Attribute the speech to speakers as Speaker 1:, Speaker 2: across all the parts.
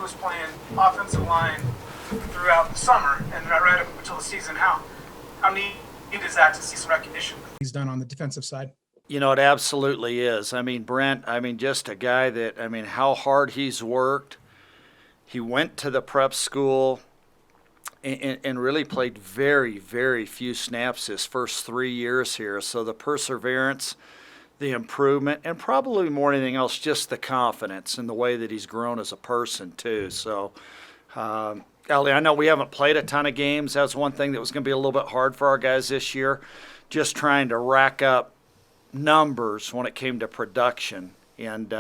Speaker 1: was playing offensive line throughout the summer and right up until the season. How neat is that to see some recognition he's done on the defensive side?
Speaker 2: You know, it absolutely is. I mean, Brent, just a guy that, how hard he's worked. He went to the prep school and really played very, very few snaps his first 3 years here. So the perseverance, the improvement, and probably more than anything else, just the confidence in the way that he's grown as a person too. So, Ellie, I know we haven't played a ton of games. That's one thing that was going to be a little bit hard for our guys this year, just trying to rack up numbers when it came to production. And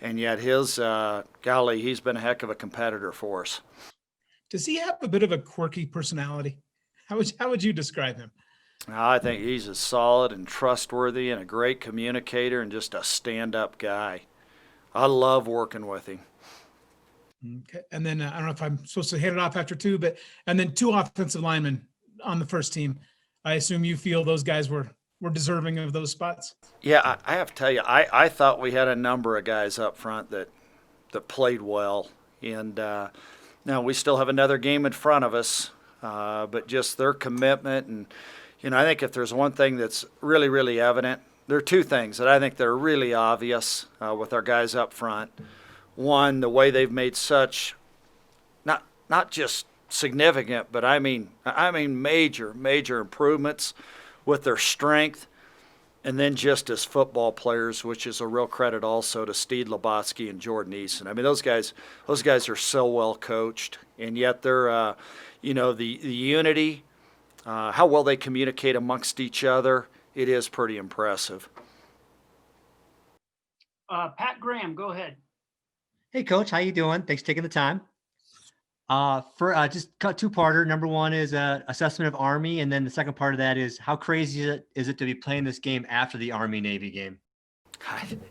Speaker 2: yet his, he's been a heck of a competitor for us.
Speaker 1: Does he have a bit of a quirky personality? How would you describe him?
Speaker 2: I think he's a solid and trustworthy and a great communicator and just a stand-up guy. I love working with him.
Speaker 1: Okay. And then I don't know if I'm supposed to hand it off after two, and then two offensive linemen on the first team. I assume you feel those guys were deserving of those spots?
Speaker 2: Yeah, I have to tell you, I thought we had a number of guys up front that played well. And now we still have another game in front of us, but just their commitment. And, I think if there's one thing that's really, really evident, there are two things that I think that are really obvious with our guys up front. One, the way they've made such, not just significant, but I mean major improvements with their strength, and then just as football players, which is a real credit also to Steve Lobotsky and Jordan Eason. I mean, those guys are so well coached, and yet they're, the unity, how well they communicate amongst each other, it is pretty impressive.
Speaker 3: Pat Graham, go ahead.
Speaker 4: Hey, Coach, how you doing? Thanks for taking the time. For just two-parter. Number one is assessment of Army, and then the second part of that is how crazy is it to be playing this game after the Army-Navy game?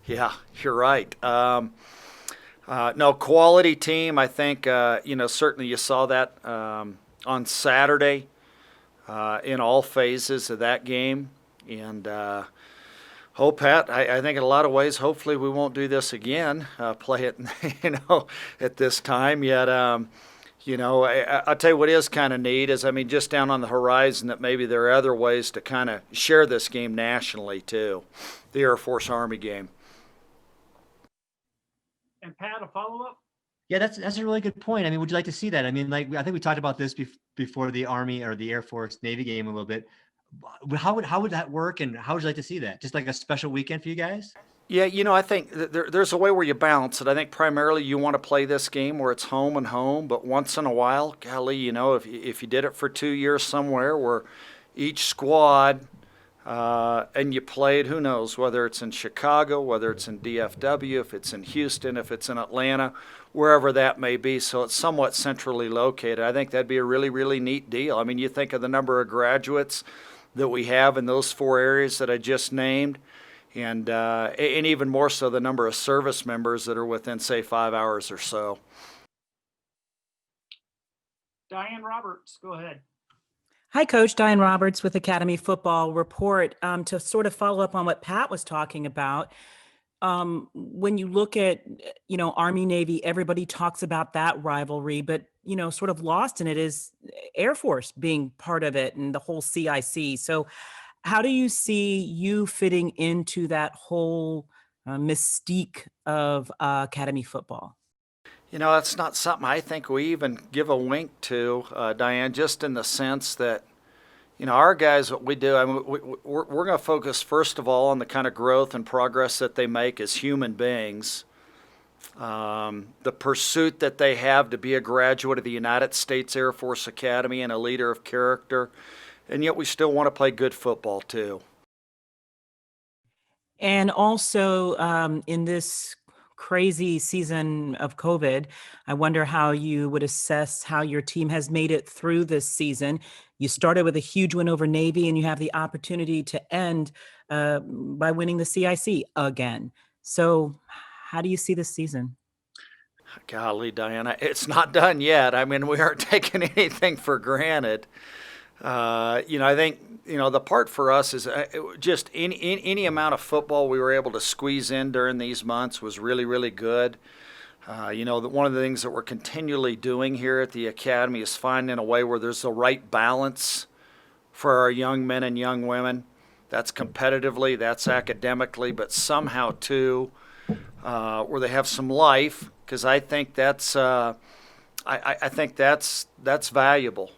Speaker 2: Yeah, you're right. No, quality team. I think certainly you saw that on Saturday in all phases of that game, and. Pat, I think in a lot of ways, hopefully we won't do this again, play it, at this time. Yet, I'll tell you what is kind of neat is, just down on the horizon that maybe there are other ways to kind of share this game nationally too, the Air Force Army game.
Speaker 3: And Pat, a follow-up?
Speaker 4: Yeah, that's a really good point. Would you like to see that? I think we talked about this before the Army or the Air Force Navy game a little bit. How would that work, and how would you like to see that? Just like a special weekend for you guys?
Speaker 2: Yeah, I think there's a way where you balance it. I think primarily you want to play this game where it's home and home, but once in a while, golly, if you did it for 2 years somewhere where each squad and you played, who knows, whether it's in Chicago, whether it's in DFW, if it's in Houston, if it's in Atlanta, wherever that may be, so it's somewhat centrally located. I think that'd be a really, really neat deal. You think of the number of graduates that we have in those 4 areas that I just named, and even more so the number of service members that are within, say, 5 hours or so.
Speaker 3: Diane Roberts, go ahead.
Speaker 5: Hi, Coach. Diane Roberts with Academy Football Report. To sort of follow up on what Pat was talking about, when you look at, Army, Navy, everybody talks about that rivalry, but, sort of lost in it is Air Force being part of it and the whole CIC. So how do you see you fitting into that whole mystique of Academy football?
Speaker 2: That's not something I think we even give a wink to, Diane, just in the sense that, our guys, what we do, we're going to focus first of all on the kind of growth and progress that they make as human beings, the pursuit that they have to be a graduate of the United States Air Force Academy and a leader of character, and yet we still want to play good football too.
Speaker 5: And also in this crazy season of COVID, I wonder how you would assess how your team has made it through this season. You started with a huge win over Navy, and you have the opportunity to end by winning the CIC again. So how do you see this season?
Speaker 2: Golly, Diana, it's not done yet. We aren't taking anything for granted. I think, the part for us is just any amount of football we were able to squeeze in during these months was really, really good. One of the things that we're continually doing here at the Academy is finding a way where there's the right balance for our young men and young women. That's competitively, that's academically, but somehow too, where they have some life, because I think that's I think that's valuable,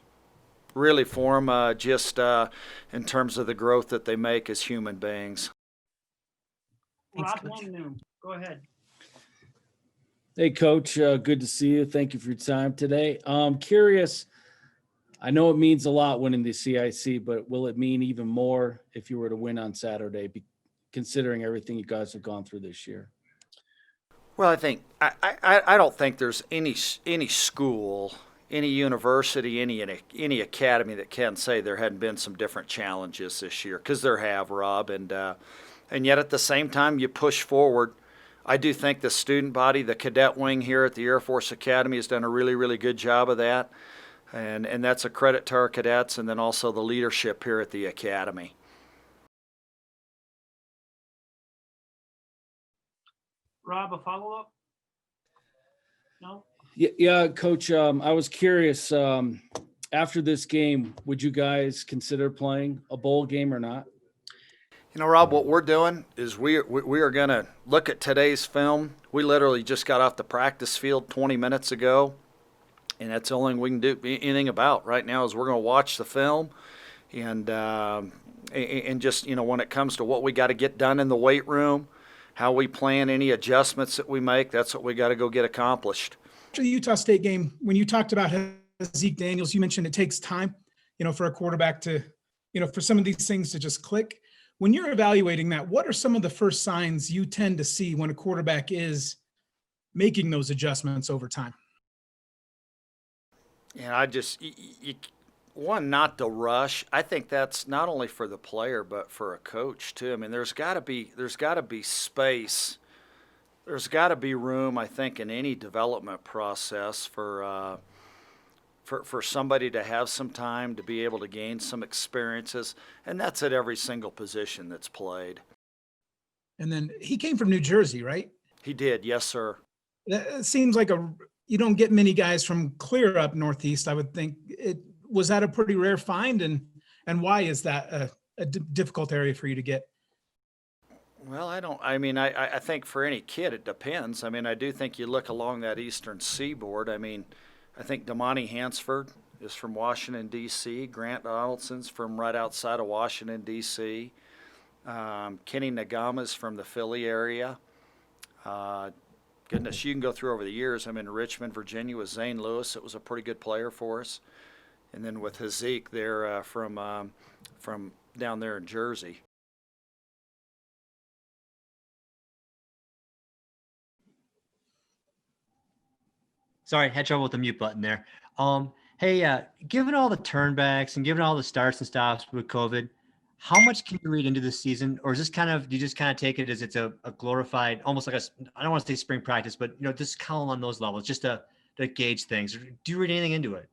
Speaker 2: really, for them, just in terms of the growth that they make as human beings.
Speaker 5: Thanks,
Speaker 3: Rob
Speaker 5: Coach.
Speaker 3: Longnoon, go ahead.
Speaker 6: Hey, Coach. Good to see you. Thank you for your time today. Curious, I know it means a lot winning the CIC, but will it mean even more if you were to win on Saturday, considering everything you guys have gone through this year?
Speaker 2: Well, I don't think there's any school, any university, any academy that can say there hadn't been some different challenges this year, because there have, Rob, and yet at the same time you push forward. I do think the student body, the cadet wing here at the Air Force Academy, has done a really, really good job of that. And that's a credit to our cadets, and then also the leadership here at the Academy.
Speaker 3: Rob, a follow-up? No?
Speaker 6: Yeah, Coach. I was curious. After this game, would you guys consider playing a bowl game or not?
Speaker 2: Rob, what we're doing is we are going to look at today's film. We literally just got off the practice field 20 minutes ago, and that's the only thing we can do anything about right now is we're going to watch the film, and just, when it comes to what we got to get done in the weight room, how we plan any adjustments that we make, that's what we got to go get accomplished.
Speaker 1: After the Utah State game, when you talked about Zeke Daniels, you mentioned it takes time, for a quarterback to, for some of these things to just click. When you're evaluating that, what are some of the first signs you tend to see when a quarterback is making those adjustments over time?
Speaker 2: And I just, one, not to rush. I think that's not only for the player, but for a coach too. I mean, there's got to be space. There's got to be room, I think, in any development process for somebody to have some time to be able to gain some experiences, and that's at every single position that's played.
Speaker 1: And then he came from New Jersey, right?
Speaker 2: He did, yes, sir.
Speaker 1: That seems like you don't get many guys from clear up Northeast. I would think was that a pretty rare find, and why is that a difficult area for you to get?
Speaker 2: Well, I think for any kid it depends. I mean, I do think you look along that eastern seaboard. I mean, I think Damani Hansford is from Washington, D.C. Grant Donaldson's from right outside of Washington, D.C. Kenny Nagama's from the Philly area. Goodness, you can go through over the years. I'm in Richmond, Virginia with Zane Lewis. It was a pretty good player for us. And then with Hazik, they're from down there in Jersey.
Speaker 4: Sorry, had trouble with the mute button there. Hey, given all the turnbacks and given all the starts and stops with COVID, how much can you read into this season? Or is this do you just kind of take it as it's a glorified, almost like I don't want to say spring practice, but just count on those levels, just to gauge things? Do you read anything into it?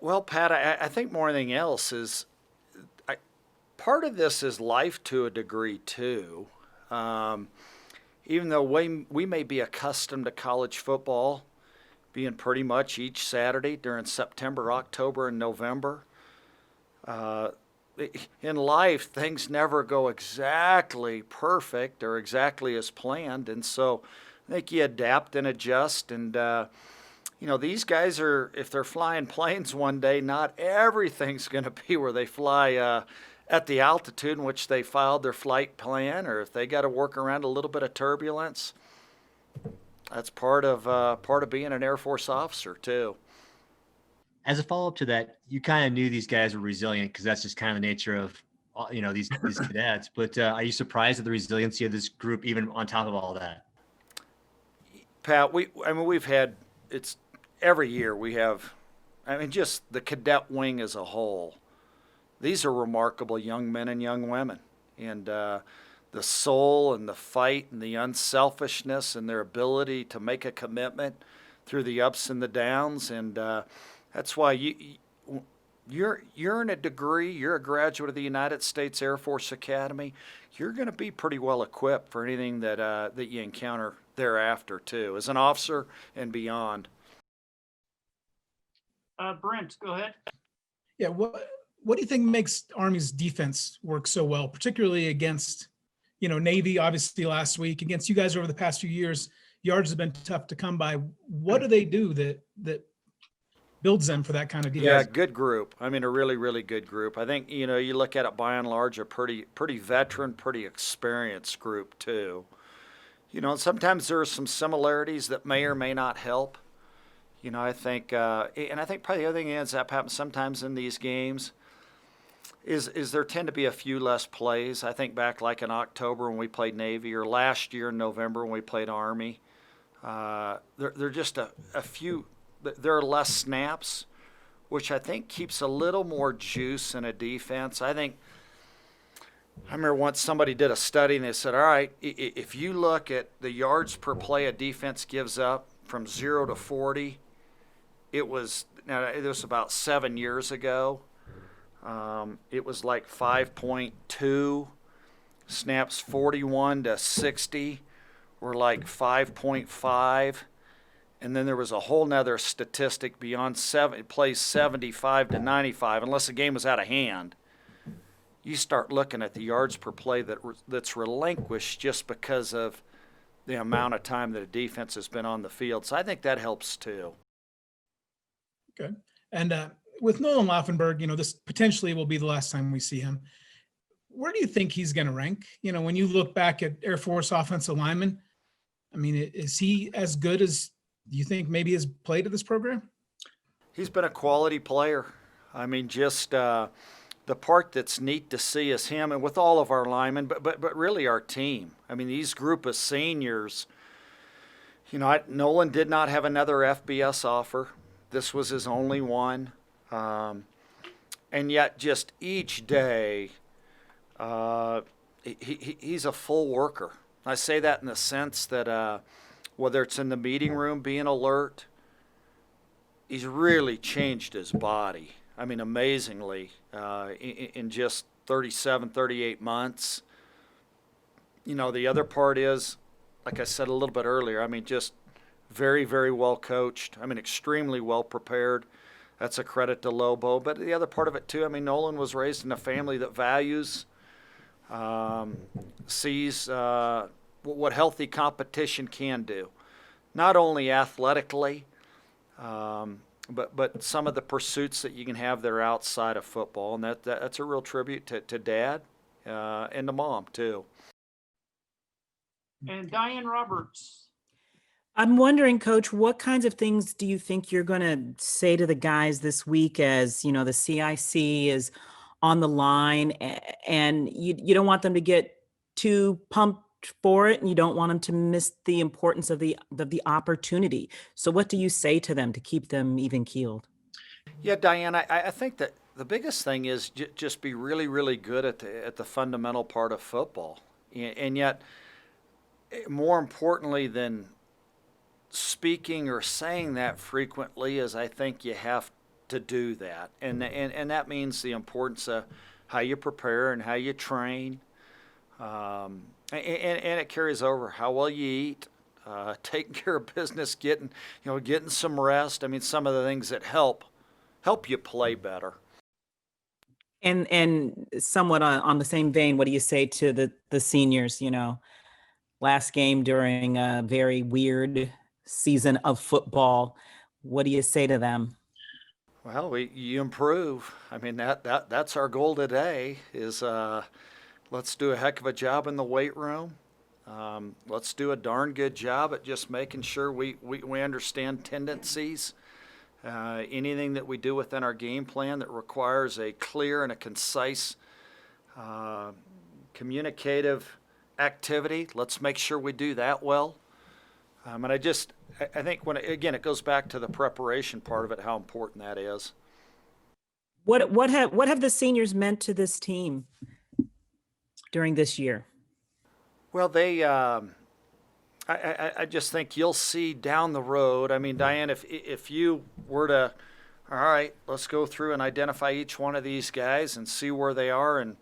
Speaker 2: Well, Pat, I think more than anything else is part of this is life to a degree too. Even though we may be accustomed to college football being pretty much each Saturday during September, October, and November, in life, things never go exactly perfect or exactly as planned. And so I think you adapt and adjust. And, these guys if they're flying planes one day, not everything's going to be where they fly at the altitude in which they filed their flight plan, or if they got to work around a little bit of turbulence. That's part of being an Air Force officer too.
Speaker 4: As a follow-up to that, you kind of knew these guys were resilient because that's just kind of the nature of these cadets. But are you surprised at the resiliency of this group, even on top of all that?
Speaker 2: Pat, we've had every year we have. Just the cadet wing as a whole. These are remarkable young men and young women, and the soul and the fight and the unselfishness and their ability to make a commitment through the ups and the downs. And that's why you're in a degree, you're a graduate of the United States Air Force Academy, you're going to be pretty well equipped for anything that you encounter thereafter too, as an officer and beyond.
Speaker 3: Brent, go ahead.
Speaker 1: Yeah, what do you think makes Army's defense work so well, particularly against, Navy, obviously last week, against you guys over the past few years? Yards have been tough to come by. What do they do that builds them for that kind of defense?
Speaker 2: Yeah, good group. I mean, a really, really good group. I think, you look at it by and large, a pretty veteran, pretty experienced group too. And sometimes there are some similarities that may or may not help. I think, and I think probably the other thing that ends up happening sometimes in these games is there tend to be a few less plays. I think back like in October when we played Navy, or last year in November when we played Army. There are just a few. There are less snaps, which I think keeps a little more juice in a defense. I remember once somebody did a study and they said, all right, if you look at the yards per play a defense gives up from 0 to 40, it was about 7 years ago. It was like 5.2. Snaps 41 to 60 were like 5.5. And then there was a whole nother statistic beyond plays 75 to 95, unless the game was out of hand. You start looking at the yards per play that's relinquished just because of the amount of time that a defense has been on the field. So I think that helps too.
Speaker 1: Okay. And with Nolan Laufenberg, this potentially will be the last time we see him. Where do you think he's going to rank? When you look back at Air Force offensive linemen, I mean, is he as good as you think maybe has played at this program?
Speaker 2: He's been a quality player. I mean, just the part that's neat to see is him, and with all of our linemen, but really our team. I mean, these group of seniors, Nolan did not have another FBS offer. This was his only one. And yet just each day, he's a full worker. I say that in the sense that whether it's in the meeting room being alert, he's really changed his body. I mean, amazingly, in just 37, 38 months. The other part is, like I said a little bit earlier, I mean, just very, very well coached. I mean, extremely well prepared. That's a credit to Lobo. But the other part of it, too, I mean, Nolan was raised in a family that values, sees what healthy competition can do. Not only athletically, but some of the pursuits that you can have that are outside of football. And that's a real tribute to Dad and to Mom, too.
Speaker 3: And Diane Roberts.
Speaker 5: I'm wondering, Coach, what kinds of things do you think you're going to say to the guys this week as, the CIC is on the line, and you don't want them to get too pumped for it, and you don't want them to miss the importance of the opportunity. So what do you say to them to keep them even keeled?
Speaker 2: Yeah, Diane, I think that the biggest thing is just be really, really good at the fundamental part of football. And yet, more importantly than speaking or saying that frequently is I think you have to do that. And that means the importance of how you prepare and how you train. And it carries over how well you eat, taking care of business, getting some rest. I mean, some of the things that help you play better.
Speaker 5: And somewhat on the same vein, what do you say to the seniors, last game during a very weird season of football? What do you say to them?
Speaker 2: Well, you improve. I mean, that's our goal today is let's do a heck of a job in the weight room. Let's do a darn good job at just making sure we understand tendencies. Anything that we do within our game plan that requires a clear and a concise communicative activity, let's make sure we do that well. And I think it goes back to the preparation part of it, how important that is.
Speaker 5: What have the seniors meant to this team during this year?
Speaker 2: Well, I just think you'll see down the road. I mean, Diane, if you were to all right, let's go through and identify each one of these guys and see where they are in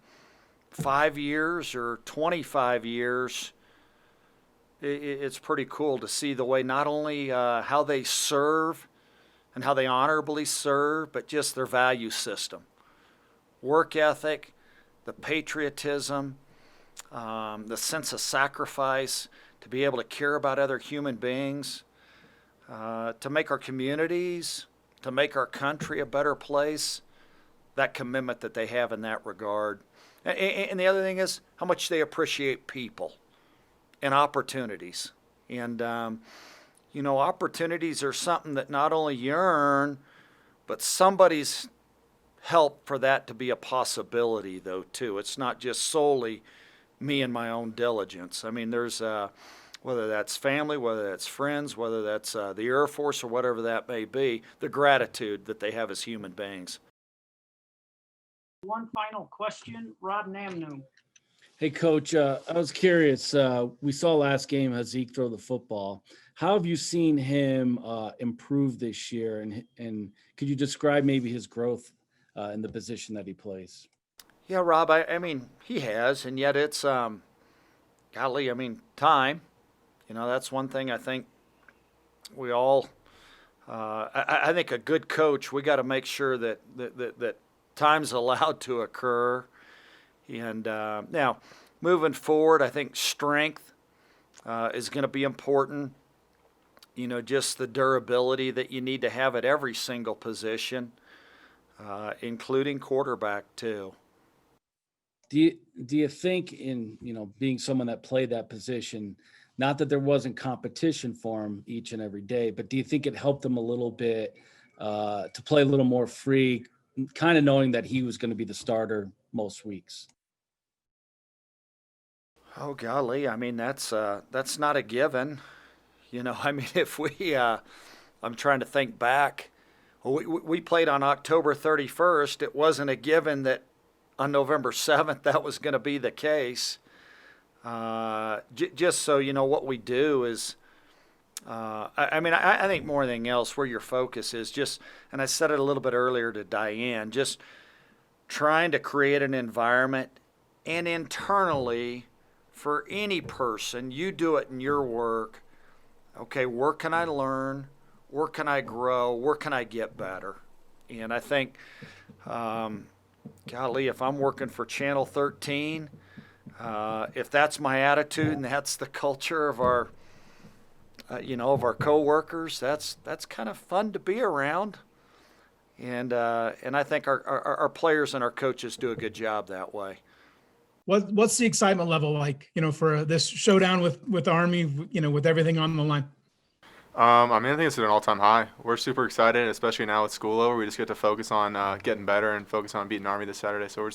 Speaker 2: 5 years or 25 years. It's pretty cool to see the way not only how they serve and how they honorably serve, but just their value system, work ethic, the patriotism, the sense of sacrifice, to be able to care about other human beings, to make our communities, to make our country a better place, that commitment that they have in that regard. And the other thing is how much they appreciate people and opportunities. And, opportunities are something that not only you earn, but somebody's help for that to be a possibility, though, too. It's not just solely me and my own diligence. I mean, there's whether that's family, whether that's friends, whether that's the Air Force or whatever that may be, the gratitude that they have as human beings.
Speaker 3: One final question, Rod Namnu.
Speaker 6: Hey, Coach, I was curious. We saw last game Zeke throw the football. How have you seen him improve this year? And could you describe maybe his growth in the position that he plays?
Speaker 2: Yeah, Rob, I mean, he has, and yet it's, golly, I mean, time. That's one thing I think we all, I think a good coach, we got to make sure that time's allowed to occur. And now, moving forward, I think strength is going to be important. Just the durability that you need to have at every single position, including quarterback too.
Speaker 6: Do you think in being someone that played that position, not that there wasn't competition for him each and every day, but do you think it helped him a little bit to play a little more free, kind of knowing that he was going to be the starter most weeks?
Speaker 2: Oh golly, I mean that's not a given. I mean if we, I'm trying to think back. We played on October 31st. It wasn't a given that on November 7th that was going to be the case. Just so you know, what we do is, I think more than anything else, where your focus is just, and I said it a little bit earlier to Diane, just trying to create an environment and internally for any person, you do it in your work. Okay, where can I learn? Where can I grow? Where can I get better? And I think, golly, if I'm working for Channel 13, if that's my attitude and that's the culture of our, of our coworkers, that's kind of fun to be around. And I think our players and our coaches do a good job that way.
Speaker 1: What's the excitement level like, for this showdown with Army, with everything on the line?
Speaker 7: I think it's at an all-time high. We're super excited, especially now with school over. We just get to focus on getting better and focus on beating Army this Saturday. So we're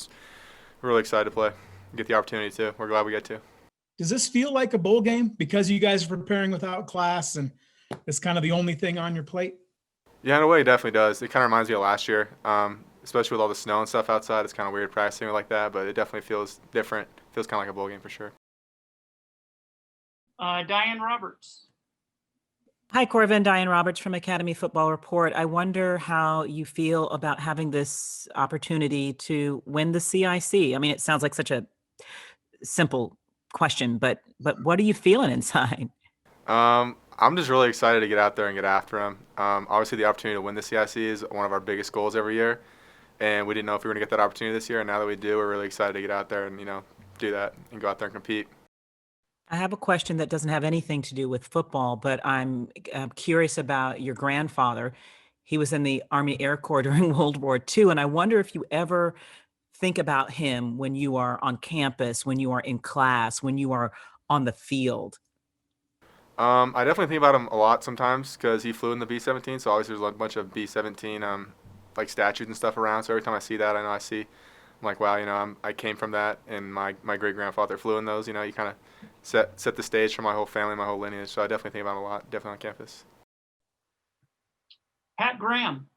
Speaker 7: really excited to play, get the opportunity to. We're glad we get to.
Speaker 1: Does this feel like a bowl game because you guys are preparing without class and it's kind of the only thing on your plate?
Speaker 7: Yeah, in a way, it definitely does. It kind of reminds me of last year, especially with all the snow and stuff outside. It's kind of weird practicing like that, but it definitely feels different. It feels kind of like a bowl game for sure.
Speaker 3: Diane Roberts.
Speaker 5: Hi, Corvin. Diane Roberts from Academy Football Report. I wonder how you feel about having this opportunity to win the CIC. I mean, it sounds like such a simple question, but what are you feeling inside?
Speaker 7: I'm just really excited to get out there and get after them. Obviously, the opportunity to win the CIC is one of our biggest goals every year, and we didn't know if we were going to get that opportunity this year. And now that we do, we're really excited to get out there and do that and go out there and compete.
Speaker 5: I have a question that doesn't have anything to do with football, but I'm curious about your grandfather. He was in the Army Air Corps during World War II, and I wonder if you ever think about him when you are on campus, when you are in class, when you are on the field.
Speaker 7: I definitely think about him a lot sometimes because he flew in the B-17, so obviously there's a bunch of B-17 like statues and stuff around. So every time I see that, I'm like, wow, I came from that, and my great grandfather flew in those. You kind of set the stage for my whole family, my whole lineage. So I definitely think about him a lot, definitely on campus.
Speaker 3: Pat Graham,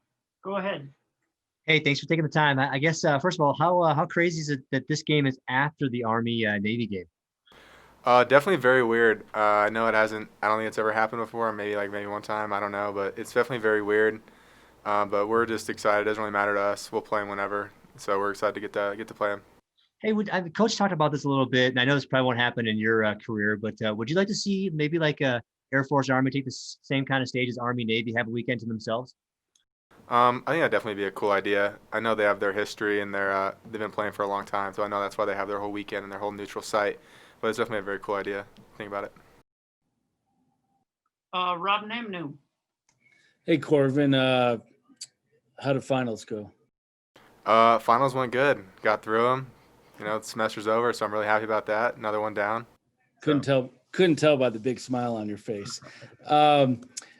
Speaker 3: go ahead.
Speaker 4: Hey, thanks for taking the time. I guess first of all, how crazy is it that this game is after the Army Navy game?
Speaker 7: Definitely very weird. I know it hasn't. I don't think it's ever happened before. Maybe one time. I don't know, but it's definitely very weird. But we're just excited. It doesn't really matter to us. We'll play him whenever. So we're excited to get to play him.
Speaker 4: Hey, Coach talked about this a little bit, and I know this probably won't happen in your career, but would you like to see maybe like a Air Force Army take the same kind of stage as Army Navy, have a weekend to themselves?
Speaker 7: I think that'd definitely be a cool idea. I know they have their history and they've been playing for a long time, so I know that's why they have their whole weekend and their whole neutral site. But it's definitely a very cool idea. Think about it.
Speaker 3: Rob Namnu.
Speaker 6: Hey, Corvin, how did finals go?
Speaker 7: Finals went good. Got through them. The semester's over, so I'm really happy about that. Another one down.
Speaker 6: Couldn't tell by the big smile on your face.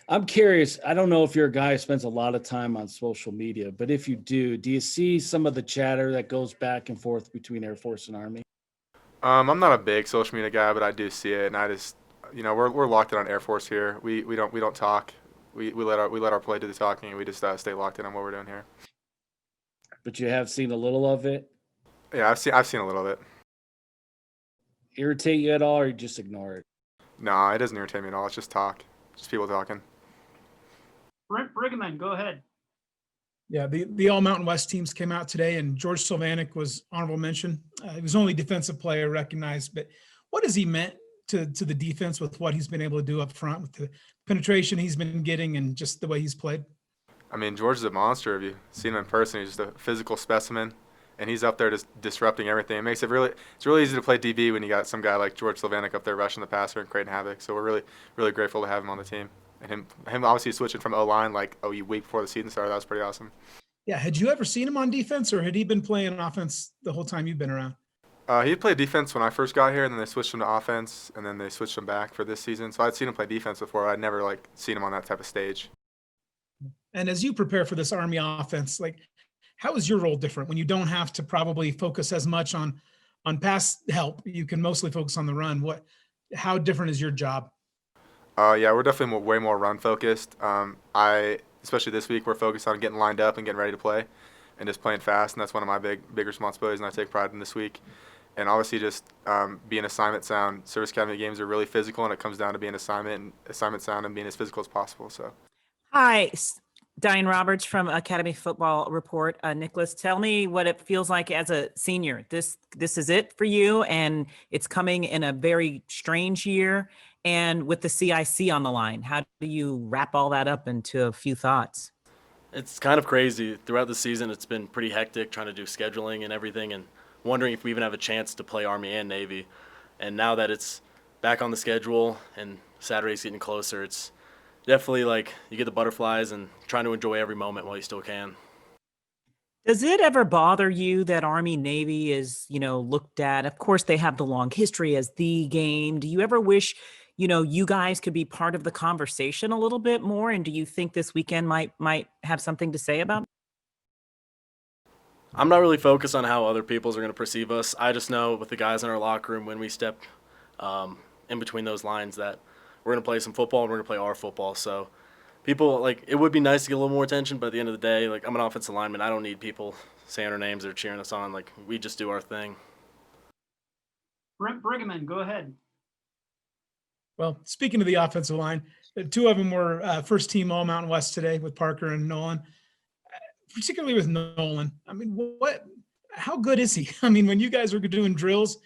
Speaker 6: I'm curious. I don't know if you're a guy who spends a lot of time on social media, but if you do you see some of the chatter that goes back and forth between Air Force and Army?
Speaker 7: I'm not a big social media guy, but I do see it, and I just, we're locked in on Air Force here. We don't talk. We let our play do the talking, and we just stay locked in on what we're doing here.
Speaker 6: But you have seen a little of it.
Speaker 7: Yeah, I've seen a little bit.
Speaker 6: Irritate you at all, or you just ignore it?
Speaker 7: No, it doesn't irritate me at all. It's just talk. Just people talking.
Speaker 3: Brent Brigham, go ahead.
Speaker 1: Yeah, the All Mountain West teams came out today, and George Sylvanik was honorable mention. He was only defensive player recognized, but what has he meant to the defense with what he's been able to do up front with the penetration he's been getting and just the way he's played?
Speaker 7: I mean, George is a monster. If you've seen him in person, he's just a physical specimen, and he's up there just disrupting everything. It's really easy to play DB when you got some guy like George Sylvanik up there rushing the passer and creating havoc. So we're really, really grateful to have him on the team. And him obviously switching from O-line like a week before the season started, that was pretty awesome.
Speaker 1: Yeah, had you ever seen him on defense, or had he been playing offense the whole time you've been around?
Speaker 7: He played defense when I first got here, and then they switched him to offense, and then they switched him back for this season. So I'd seen him play defense before. I'd never seen him on that type of stage.
Speaker 1: And as you prepare for this Army offense, how is your role different when you don't have to probably focus as much on pass help? You can mostly focus on the run. How different is your job?
Speaker 7: Yeah, we're definitely way more run focused. Especially this week, we're focused on getting lined up and getting ready to play, and just playing fast. And that's one of my big responsibilities, and I take pride in this week. And obviously, just being assignment sound. Service Academy games are really physical, and it comes down to being assignment sound and being as physical as possible. So,
Speaker 5: Hi, Diane Roberts from Academy Football Report. Nicholas, tell me what it feels like as a senior. This is it for you, and it's coming in a very strange year, and with the CIC on the line. How do you wrap all that up into a few thoughts?
Speaker 8: It's kind of crazy. Throughout the season, it's been pretty hectic trying to do scheduling and everything, and wondering if we even have a chance to play Army and Navy. And now that it's back on the schedule and Saturday's getting closer, it's definitely you get the butterflies and trying to enjoy every moment while you still can.
Speaker 5: Does it ever bother you that Army Navy is, looked at? Of course, they have the long history as the game. Do you ever wish, you guys could be part of the conversation a little bit more? And do you think this weekend might have something to say about it?
Speaker 8: I'm not really focused on how other people's are going to perceive us. I just know with the guys in our locker room when we step in between those lines that we're going to play some football and we're going to play our football. So people, it would be nice to get a little more attention, but at the end of the day, I'm an offensive lineman. I don't need people saying our names or cheering us on. We just do our thing.
Speaker 3: Brent Brigham, go ahead.
Speaker 1: Well, speaking of the offensive line, two of them were first team All Mountain West today with Parker and Nolan. Particularly with Nolan, I mean, how good is he? I mean, when you guys are doing drills,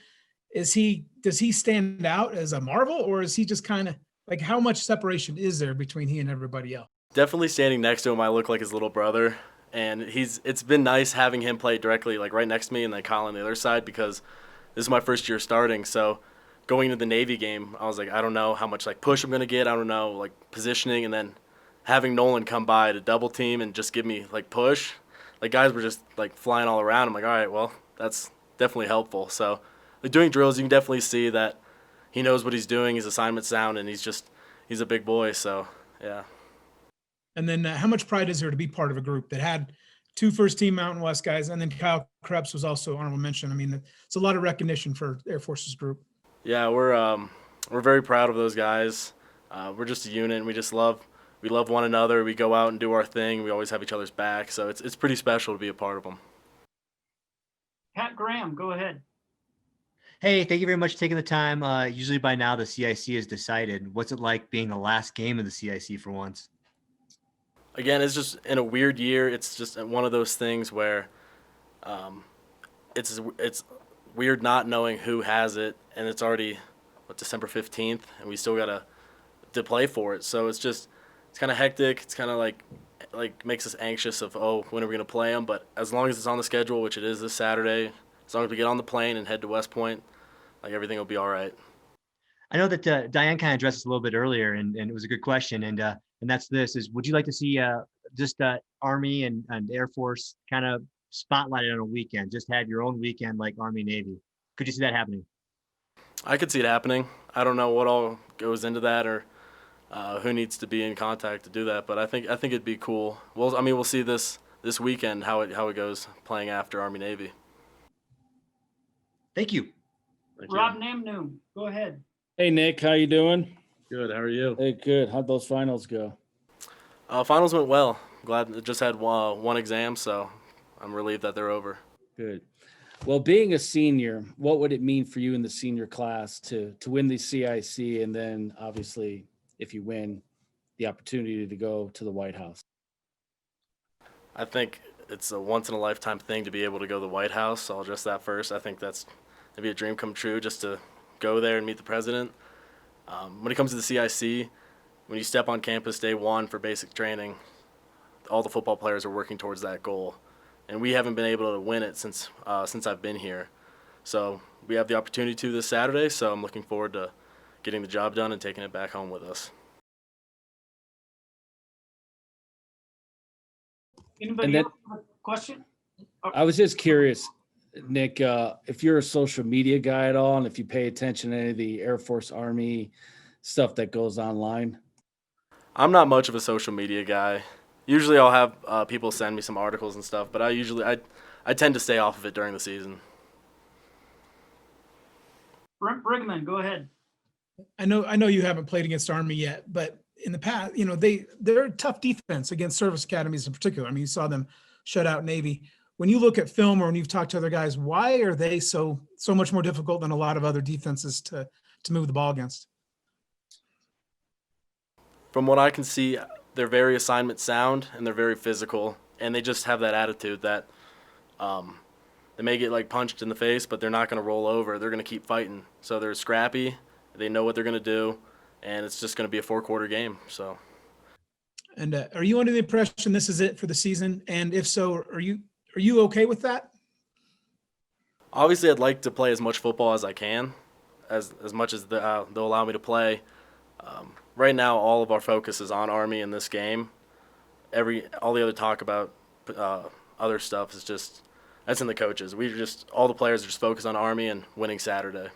Speaker 1: does he stand out as a marvel, or is he just kind of how much separation is there between he and everybody else?
Speaker 8: Definitely standing next to him, I look like his little brother, and it's been nice having him play directly right next to me and then Kyle on the other side, because this is my first year starting. So going into the Navy game, I was I don't know how much push I'm gonna get. I don't know positioning, and then having Nolan come by to double team and just give me push, guys were just flying all around. I'm all right, well, that's definitely helpful. So doing drills, you can definitely see that he knows what he's doing. He's assignment sound, and he's a big boy. So yeah.
Speaker 1: And then how much pride is there to be part of a group that had two first team Mountain West guys, and then Kyle Krebs was also honorable mention? I mean, it's a lot of recognition for Air Force's group.
Speaker 8: Yeah, we're very proud of those guys. We're just a unit, and we love one another. We go out and do our thing. We always have each other's back. So it's pretty special to be a part of them.
Speaker 3: Pat Graham, go ahead.
Speaker 4: Hey, thank you very much for taking the time. Usually by now the CIC is decided. What's it like being the last game of the CIC for once?
Speaker 8: Again, it's just in a weird year. It's just one of those things where it's weird not knowing who has it, and it's already December 15th, and we still gotta to play for it. So it's kind of hectic. It's kind of like makes us anxious of, oh, when are we gonna play them? But as long as it's on the schedule, which it is this Saturday, as long as we get on the plane and head to West Point, like everything will be all right.
Speaker 4: I know that Diane kind of addressed this a little bit earlier, and it was a good question. And that's this: is would you like to see just Army and Air Force kind of spotlighted on a weekend? Just have your own weekend like Army Navy. Could you see that happening?
Speaker 8: I could see it happening. I don't know what all goes into that or who needs to be in contact to do that, but I think it'd be cool. Well, I mean, we'll see this weekend how it goes playing after Army Navy.
Speaker 4: Thank you.
Speaker 3: Rob Namnu, go ahead.
Speaker 6: Hey, Nick, how you doing?
Speaker 9: Good. How are you?
Speaker 6: Hey, good. How'd those finals go?
Speaker 8: Finals went well. Glad it just had one exam, so I'm relieved that they're over.
Speaker 6: Good. Well, being a senior, what would it mean for you in the senior class to win the CIC, and then obviously, if you win, the opportunity to go to the White House?
Speaker 8: I think it's a once-in-a-lifetime thing to be able to go to the White House, so I'll address that first. I think that'd be a dream come true just to go there and meet the president. When it comes to the CIC, when you step on campus day one for basic training, all the football players are working towards that goal. And we haven't been able to win it since I've been here. So we have the opportunity to this Saturday, so I'm looking forward to getting the job done and taking it back home with us.
Speaker 3: Anybody
Speaker 6: then-
Speaker 3: else have a question?
Speaker 6: I was just curious, Nick, if you're a social media guy at all, and if you pay attention to any of the Air Force, Army stuff that goes online.
Speaker 8: I'm not much of a social media guy. Usually I'll have people send me some articles and stuff, but I tend to stay off of it during the season.
Speaker 3: Brent Brigman, go ahead.
Speaker 1: I know you haven't played against Army yet, but in the past, they're a tough defense against service academies in particular. I mean, you saw them shut out Navy. When you look at film or when you've talked to other guys, why are they so much more difficult than a lot of other defenses to move the ball against?
Speaker 8: From what I can see, they're very assignment sound and they're very physical, and they just have that attitude that they may get punched in the face, but they're not going to roll over. They're going to keep fighting. So they're scrappy. They know what they're going to do, and it's just going to be a 4-quarter game. So.
Speaker 1: And are you under the impression this is it for the season? And if so, are you okay with that?
Speaker 8: Obviously, I'd like to play as much football as I can, as much as they'll allow me to play. Right now, all of our focus is on Army in this game. All the other talk about other stuff is just that's in the coaches. All the players are just focused on Army and winning Saturday.